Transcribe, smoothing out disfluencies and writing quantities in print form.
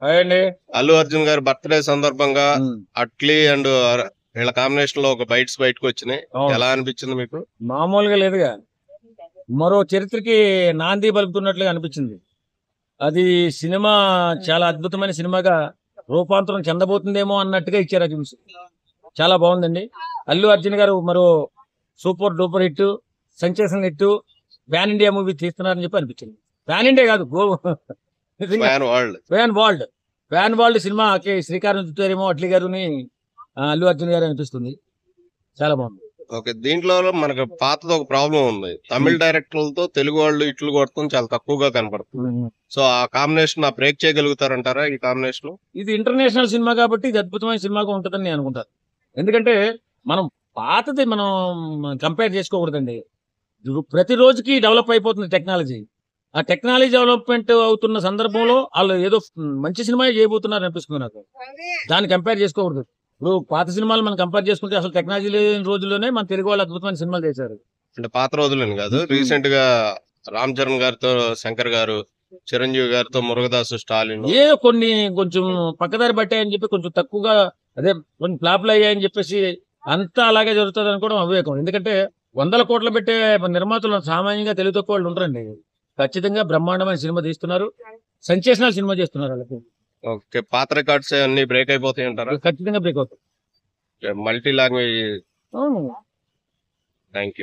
Hi అండి. అల్లు అర్జున్ గారి birthday సందర్భంగా అట్లీ అండ్ వీళ్ళ కాంబినేషన్ లో ఒక బైట్స్ బయటకు వచ్చినాయి. ఎలా అనిపించింది మీకు? మామూలుగా లేదుగా, మరో చరిత్రకి నాంది పలుకుతున్నట్లుగా అనిపించింది. అది సినిమా చాలా అద్భుతమైన సినిమాగా రూపాంతరం చెందబోతుందేమో అన్నట్టుగా ఇచ్చారు. అది చాలా బాగుందండి. అల్లు అర్జున్ గారు మరో super duper hit, sensational hit, pan India movie తీస్తున్నారని చెప్పి అనిపించింది. ప్యాన్ ఇండియా కాదు, ప్యాన్ వరల్డ్ సినిమాకి శ్రీకారం చుట్టారేమో అట్లీ గారుని అల్లు అర్జున్ గారు అనిపిస్తుంది. చాలా బాగుంది. ఓకే, దీంట్లో మనకు పాతది ఒక ప్రాబ్లం ఉంది. తమిళ డైరెక్టర్లతో తెలుగు వాళ్ళు ఇట్లు కొడతాం చాలా తక్కువగా కనపడుతుంది. సో ఆ కాంబినేషన్ బ్రేక్ చేయగలుగుతారంటారా? ఈ కాంబినేషన్ ఇది ఇంటర్నేషనల్ సినిమా కాబట్టి ఇది అద్భుతమైన సినిమాగా ఉంటుందని నేను అనుకుంటాను. ఎందుకంటే మనం పాతది మనం కంపేర్ చేసుకోకూడదండి. ప్రతి రోజుకి డెవలప్ అయిపోతుంది టెక్నాలజీ. ఆ టెక్నాలజీ డెవలప్మెంట్ అవుతున్న సందర్భంలో వాళ్ళు ఏదో మంచి సినిమా చేయబోతున్నారు అనిపిస్తుంది నాకు. దాన్ని కంపేర్ చేసుకోకూడదు. ఇప్పుడు పాత సినిమాలు మనం కంపేర్ చేసుకుంటే అసలు టెక్నాలజీ లేని రోజుల్లోనే మన తెలుగు వాళ్ళు అద్భుతమైన సినిమాలు చేశారు. అంటే పాత రోజులని కాదు, రీసెంట్ గా రామ్ చరణ్ గారితో శంకర్ గారు, చిరంజీవి గారితో మురుగదాసు, స్టాలిన్ కొన్ని కొంచెం పక్కదారి పట్టాయని చెప్పి కొంచెం తక్కువగా, అదే కొన్ని ఫ్లాప్లు అయ్యాయని చెప్పేసి అంతా అలాగే జరుగుతుంది అనుకోవడం అవివేకం. ఎందుకంటే 100 కోట్లు పెట్టే నిర్మాతలు సామాన్యంగా తెలుగు తక్కువ వాళ్ళు ఉంటారండి. ఖచ్చితంగా బ్రహ్మాండమైన సినిమా తీస్తున్నారు, సెన్సేషనల్ సినిమా చేస్తున్నారు వాళ్ళకి. ఓకే, పాత రికార్డ్స్ అన్ని బ్రేక్ అయిపోతాయి అంటారా? ఖచ్చితంగా బ్రేక్ అవుతుంది. Multi language. Thank you.